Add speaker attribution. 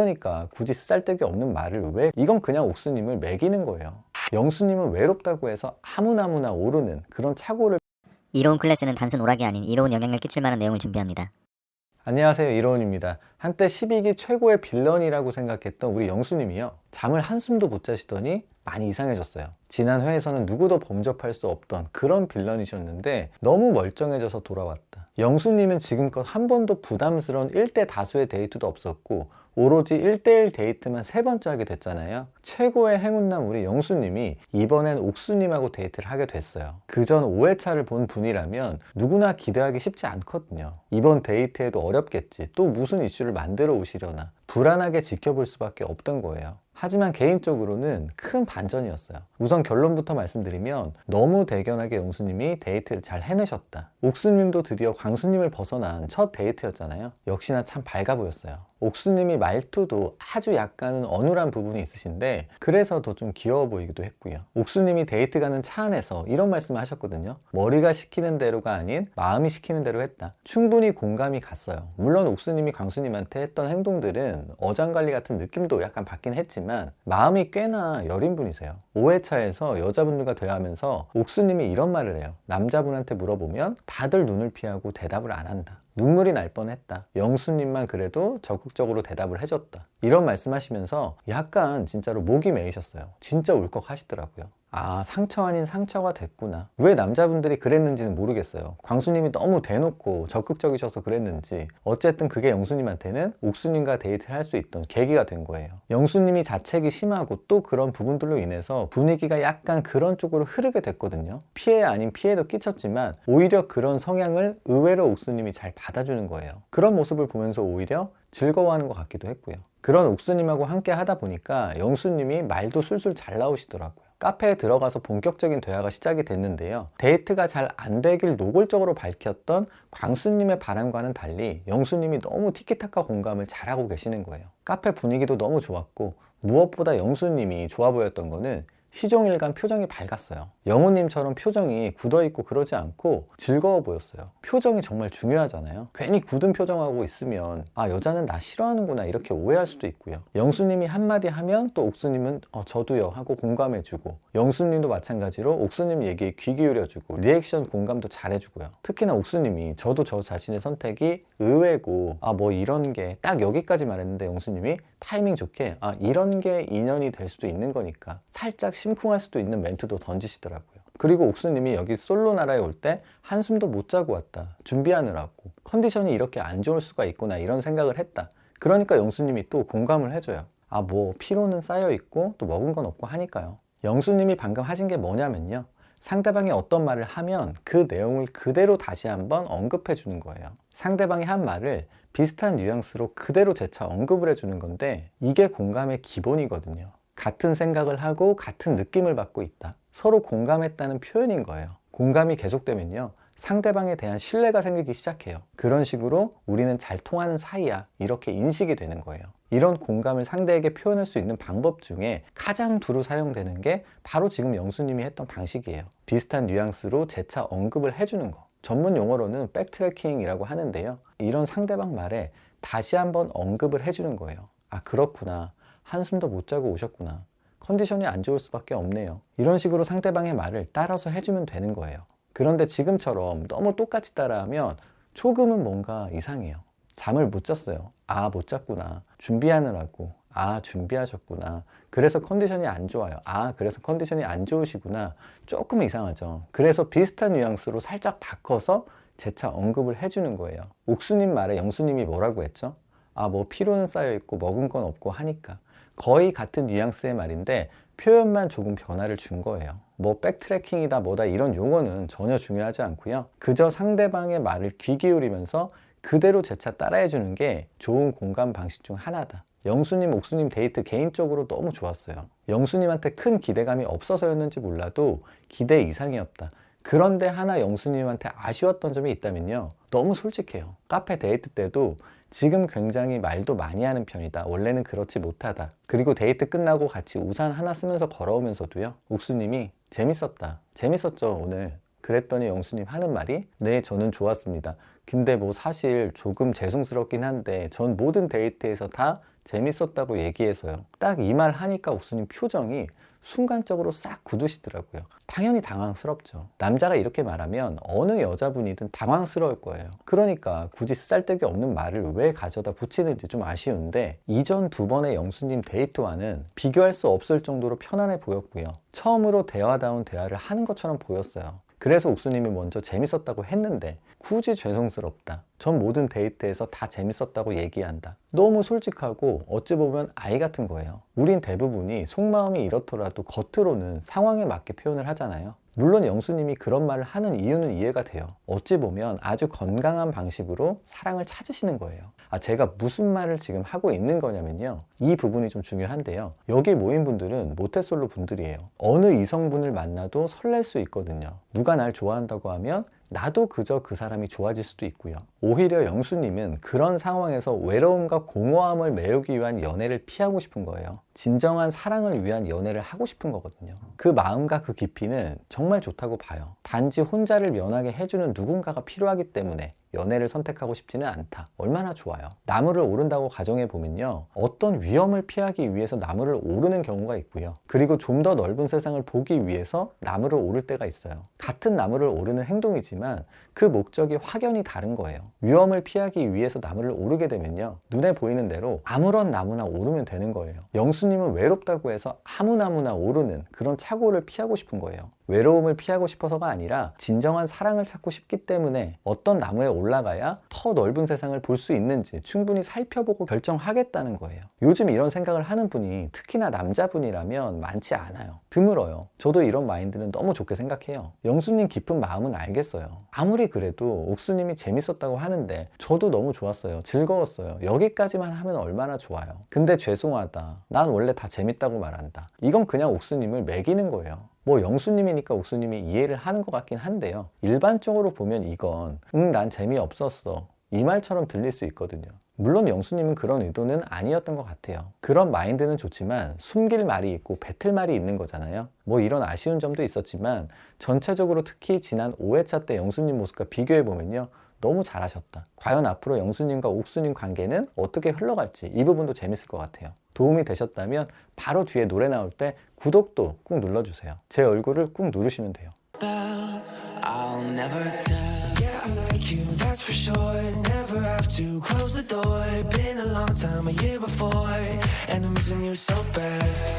Speaker 1: 그러니까 굳이 쓰잘데기 없는 말을 왜, 이건 그냥 옥수님을 매기는 거예요. 영수님은 외롭다고 해서 아무나 오르는 그런 착오를.
Speaker 2: 이로운 클래스는 단순 오락이 아닌 이로운 영향을 끼칠 만한 내용을 준비합니다.
Speaker 1: 안녕하세요, 이로운입니다. 한때 12기 최고의 빌런이라고 생각했던 우리 영수님이요, 잠을 한숨도 못 자시더니 많이 이상해졌어요. 지난 회에서는 누구도 범접할 수 없던 그런 빌런이셨는데 너무 멀쩡해져서 돌아왔다. 영수님은 지금껏 한 번도 부담스러운 1대 다수의 데이트도 없었고 오로지 1대1 데이트만 3번째 하게 됐잖아요. 최고의 행운남 우리 영수님이 이번엔 옥수님하고 데이트를 하게 됐어요. 그전 5회차를 본 분이라면 누구나 기대하기 쉽지 않거든요. 이번 데이트에도 어렵겠지, 또 무슨 이슈를 만들어 오시려나 불안하게 지켜볼 수밖에 없던 거예요. 하지만 개인적으로는 큰 반전이었어요. 우선 결론부터 말씀드리면 너무 대견하게 영수님이 데이트를 잘 해내셨다. 옥수님도 드디어 광수님을 벗어난 첫 데이트였잖아요. 역시나 참 밝아 보였어요. 옥수님이 말투도 아주 약간은 어눌한 부분이 있으신데 그래서 더 좀 귀여워 보이기도 했고요. 옥수님이 데이트 가는 차 안에서 이런 말씀을 하셨거든요. 머리가 시키는 대로가 아닌 마음이 시키는 대로 했다. 충분히 공감이 갔어요. 물론 옥수님이 광수님한테 했던 행동들은 어장관리 같은 느낌도 약간 받긴 했지만 마음이 꽤나 여린 분이세요. 5회차에서 여자분들과 대화하면서 옥수님이 이런 말을 해요. 남자분한테 물어보면 다들 눈을 피하고 대답을 안 한다. 눈물이 날 뻔했다. 영수님만 그래도 적극적으로 대답을 해줬다. 이런 말씀하시면서 약간 진짜로 목이 메이셨어요. 진짜 울컥 하시더라고요. 아, 상처 아닌 상처가 됐구나. 왜 남자분들이 그랬는지는 모르겠어요. 광수님이 너무 대놓고 적극적이셔서 그랬는지 어쨌든 그게 영수님한테는 옥수님과 데이트를 할 수 있던 계기가 된 거예요. 영수님이 자책이 심하고 또 그런 부분들로 인해서 분위기가 약간 그런 쪽으로 흐르게 됐거든요. 피해 아닌 피해도 끼쳤지만 오히려 그런 성향을 의외로 옥수님이 잘 받아주는 거예요. 그런 모습을 보면서 오히려 즐거워하는 것 같기도 했고요. 그런 옥수님하고 함께 하다 보니까 영수님이 말도 술술 잘 나오시더라고요. 카페에 들어가서 본격적인 대화가 시작이 됐는데요. 데이트가 잘 안 되길 노골적으로 밝혔던 광수님의 바람과는 달리 영수님이 너무 티키타카 공감을 잘하고 계시는 거예요. 카페 분위기도 너무 좋았고 무엇보다 영수님이 좋아 보였던 거는 시종일관 표정이 밝았어요. 영호님처럼 표정이 굳어있고 그러지 않고 즐거워 보였어요. 표정이 정말 중요하잖아요. 괜히 굳은 표정하고 있으면 아, 여자는 나 싫어하는구나 이렇게 오해할 수도 있고요. 영수님이 한마디 하면 또 옥수님은 저도요 하고 공감해주고, 영수님도 마찬가지로 옥수님 얘기에 귀 기울여주고 리액션 공감도 잘해주고요. 특히나 옥수님이 저도 저 자신의 선택이 의외고 아, 뭐 이런 게 딱 여기까지 말했는데 영수님이 타이밍 좋게 아, 이런 게 인연이 될 수도 있는 거니까 살짝 심쿵할 수도 있는 멘트도 던지시더라고요. 그리고 옥수님이 여기 솔로 나라에 올 때 한숨도 못 자고 왔다. 준비하느라고. 컨디션이 이렇게 안 좋을 수가 있구나 이런 생각을 했다. 그러니까 영수님이 또 공감을 해줘요. 아, 뭐 피로는 쌓여있고 또 먹은 건 없고 하니까요. 영수님이 방금 하신 게 뭐냐면요, 상대방이 어떤 말을 하면 그 내용을 그대로 다시 한번 언급해 주는 거예요. 상대방이 한 말을 비슷한 뉘앙스로 그대로 재차 언급을 해주는 건데 이게 공감의 기본이거든요. 같은 생각을 하고 같은 느낌을 받고 있다. 서로 공감했다는 표현인 거예요. 공감이 계속되면요, 상대방에 대한 신뢰가 생기기 시작해요. 그런 식으로 우리는 잘 통하는 사이야 이렇게 인식이 되는 거예요. 이런 공감을 상대에게 표현할 수 있는 방법 중에 가장 두루 사용되는 게 바로 지금 영수님이 했던 방식이에요. 비슷한 뉘앙스로 재차 언급을 해주는 거. 전문 용어로는 백트래킹이라고 하는데요. 이런 상대방 말에 다시 한번 언급을 해주는 거예요. 아, 그렇구나. 한숨도 못 자고 오셨구나. 컨디션이 안 좋을 수밖에 없네요. 이런 식으로 상대방의 말을 따라서 해주면 되는 거예요. 그런데 지금처럼 너무 똑같이 따라하면 조금은 뭔가 이상해요. 잠을 못 잤어요. 아, 못 잤구나. 준비하느라고. 아, 준비하셨구나. 그래서 컨디션이 안 좋아요. 아, 그래서 컨디션이 안 좋으시구나. 조금 이상하죠. 그래서 비슷한 뉘앙스로 살짝 바꿔서 재차 언급을 해주는 거예요. 옥수님 말에 영수님이 뭐라고 했죠? 아, 뭐 피로는 쌓여있고 먹은 건 없고 하니까. 거의 같은 뉘앙스의 말인데 표현만 조금 변화를 준 거예요. 뭐 백트래킹이다 뭐다 이런 용어는 전혀 중요하지 않고요. 그저 상대방의 말을 귀 기울이면서 그대로 재차 따라해 주는 게 좋은 공감 방식 중 하나다. 영수님, 옥수님 데이트 개인적으로 너무 좋았어요. 영수님한테 큰 기대감이 없어서였는지 몰라도 기대 이상이었다. 그런데 하나 영수님한테 아쉬웠던 점이 있다면요, 너무 솔직해요. 카페 데이트 때도 지금 굉장히 말도 많이 하는 편이다. 원래는 그렇지 못하다. 그리고 데이트 끝나고 같이 우산 하나 쓰면서 걸어오면서도요, 옥수님이 재밌었다. 재밌었죠, 오늘. 그랬더니 영수님 하는 말이 네, 저는 좋았습니다. 근데 뭐 사실 조금 죄송스럽긴 한데 전 모든 데이트에서 다 재밌었다고 얘기해서요. 딱 이 말 하니까 옥수님 표정이 순간적으로 싹 굳으시더라고요. 당연히 당황스럽죠. 남자가 이렇게 말하면 어느 여자분이든 당황스러울 거예요. 그러니까 굳이 쓰잘데기 없는 말을 왜 가져다 붙이는지 좀 아쉬운데, 이전 두 번의 영수님 데이트와는 비교할 수 없을 정도로 편안해 보였고요. 처음으로 대화다운 대화를 하는 것처럼 보였어요. 그래서 옥수님이 먼저 재밌었다고 했는데 굳이 죄송스럽다. 전 모든 데이트에서 다 재밌었다고 얘기한다. 너무 솔직하고 어찌 보면 아이 같은 거예요. 우린 대부분이 속마음이 이렇더라도 겉으로는 상황에 맞게 표현을 하잖아요. 물론 영수님이 그런 말을 하는 이유는 이해가 돼요. 어찌 보면 아주 건강한 방식으로 사랑을 찾으시는 거예요. 제가 무슨 말을 지금 하고 있는 거냐면요, 이 부분이 좀 중요한데요. 여기 모인 분들은 모태솔로 분들이에요. 어느 이성분을 만나도 설렐 수 있거든요. 누가 날 좋아한다고 하면 나도 그저 그 사람이 좋아질 수도 있고요. 오히려 영수님은 그런 상황에서 외로움과 공허함을 메우기 위한 연애를 피하고 싶은 거예요. 진정한 사랑을 위한 연애를 하고 싶은 거거든요. 그 마음과 그 깊이는 정말 좋다고 봐요. 단지 혼자를 면하게 해주는 누군가가 필요하기 때문에 연애를 선택하고 싶지는 않다. 얼마나 좋아요. 나무를 오른다고 가정해 보면요, 어떤 위험을 피하기 위해서 나무를 오르는 경우가 있고요. 그리고 좀 더 넓은 세상을 보기 위해서 나무를 오를 때가 있어요. 같은 나무를 오르는 행동이지만 그 목적이 확연히 다른 거예요. 위험을 피하기 위해서 나무를 오르게 되면요, 눈에 보이는 대로 아무런 나무나 오르면 되는 거예요. 영수님은 외롭다고 해서 아무 나무나 오르는 그런 착오를 피하고 싶은 거예요. 외로움을 피하고 싶어서가 아니라 진정한 사랑을 찾고 싶기 때문에 어떤 나무에 올라가야 더 넓은 세상을 볼 수 있는지 충분히 살펴보고 결정하겠다는 거예요. 요즘 이런 생각을 하는 분이 특히나 남자분이라면 많지 않아요. 드물어요. 저도 이런 마인드는 너무 좋게 생각해요. 영수님 깊은 마음은 알겠어요. 아무리 그래도 옥수님이 재밌었다고 하는데 저도 너무 좋았어요. 즐거웠어요. 여기까지만 하면 얼마나 좋아요. 근데 죄송하다. 난 원래 다 재밌다고 말한다. 이건 그냥 옥수님을 매기는 거예요. 뭐 영수님이니까 옥수님이 이해를 하는 것 같긴 한데요. 일반적으로 보면 이건 난 재미없었어, 이 말처럼 들릴 수 있거든요. 물론 영수님은 그런 의도는 아니었던 것 같아요. 그런 마인드는 좋지만 숨길 말이 있고 뱉을 말이 있는 거잖아요. 뭐 이런 아쉬운 점도 있었지만 전체적으로 특히 지난 5회차 때 영수님 모습과 비교해보면요, 너무 잘하셨다. 과연 앞으로 영수님과 옥수님 관계는 어떻게 흘러갈지 이 부분도 재밌을 것 같아요. 도움이 되셨다면 바로 뒤에 노래 나올 때 구독도 꾹 눌러주세요. 제 얼굴을 꾹 누르시면 돼요.
Speaker 3: I'll never tell. Yeah, I like you, that's for sure. Never have to close the door. Been a long time, a year before, and I'm missing you so bad.